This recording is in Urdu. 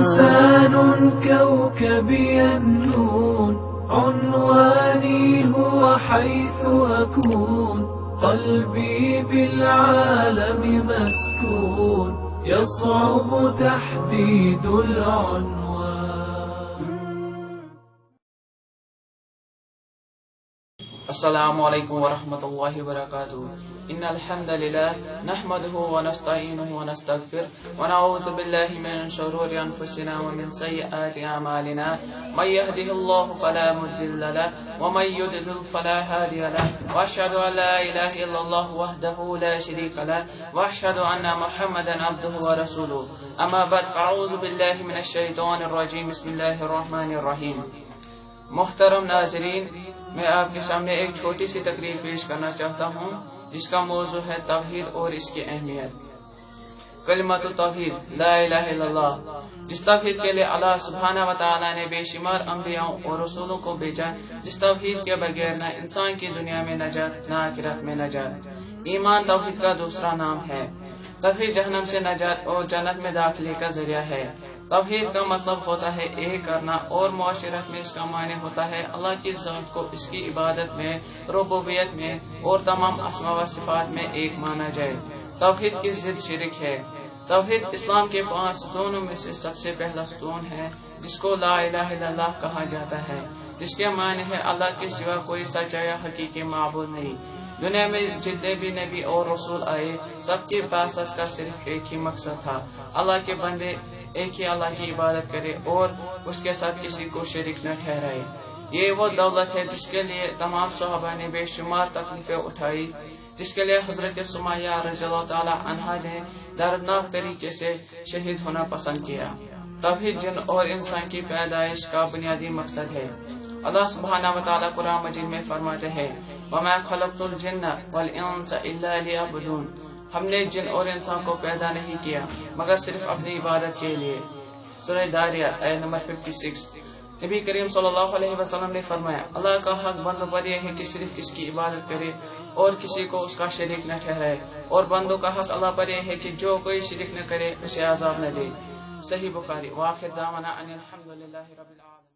إنسان كوكبي النون، عنواني هو حيث أكون، قلبي بالعالم مسكون، يصعب تحديد العنوان. السلام علیکم ورحمۃ اللہ وبرکاتہ. ان الحمد للہ نحمده ونستعینه ونستغفر ونعوذ باللہ من شرور انفسنا ومن سیئات اعمالنا، من يهده الله فلا مضل له ومن يضلل فلا هادي له، واشهد ان لا اله الا الله وحده لا شريك له، واشهد ان محمدا عبده ورسوله. اما بعد فاعوذ باللہ من الشیطان الرجیم. بسم اللہ الرحمن الرحیم. محترم ناظرین، میں آپ کے سامنے ایک چھوٹی سی تقریر پیش کرنا چاہتا ہوں جس کا موضوع ہے توحید اور اس کی اہمیت. کلمۃ توحید، لا الہ الا اللہ، جس توحید کے لیے اللہ سبحانہ و تعالی نے بے شمار انبیاء اور رسولوں کو بھیجا، جس توحید کے بغیر نہ انسان کی دنیا میں نجات نہ آخرت میں نجات. ایمان توحید کا دوسرا نام ہے. توحید جہنم سے نجات اور جنت میں داخلے کا ذریعہ ہے. توحید کا مطلب ہوتا ہے ایک کرنا، اور معاشرت میں اس کا معنی ہوتا ہے اللہ کی ذات کو اس کی عبادت میں، ربوبیت میں اور تمام اسماء و صفات میں ایک مانا جائے. توحید کی ضد شرک ہے. توحید اسلام کے 5 ستونوں میں سے سب سے پہلا ستون ہے، جس کو لا الہ الا اللہ کہا جاتا ہے، جس کے معنی ہے اللہ کے سوا کوئی سچا یا حقیقی معبود نہیں. دنیا میں جتنے بھی نبی اور رسول آئے، سب کی بعثت کا صرف ایک ہی مقصد تھا، اللہ کے بندے ایک ہی اللہ کی عبادت کرے اور اس کے ساتھ کسی کو شریک نہ ٹھہرائے. یہ وہ دولت ہے جس کے لیے تمام صحابہ نے بے شمار تکلیفیں اٹھائی، جس کے لیے حضرت سمیہ رضی اللہ تعالی عنہا نے دردناک طریقے سے شہید ہونا پسند کیا. توحید جن اور انسان کی پیدائش کا بنیادی مقصد ہے. اللہ سبحانہ و تعالی قرآن مجید میں فرماتے ہیں، وَمَا خَلَقْتُ الْجِنَّ وَالْإِنسَ إِلَّا لِيَعْبُدُونِ، ہم نے جن اور انسان کو پیدا نہیں کیا مگر صرف اپنی عبادت کے لیے. سورہ داریہ آیت نمبر 56. نبی کریم صلی اللہ علیہ وسلم نے فرمایا، اللہ کا حق بندوں پر یہ ہے کہ صرف اس کی عبادت کرے اور کسی کو اس کا شریک نہ ٹھہرائے، اور بندوں کا حق اللہ پر یہ ہے کہ جو کوئی شریک نہ کرے اسے عذاب نہ دے. صحیح بخاری. وآخر دعوانا ان الحمد للہ رب العالمین.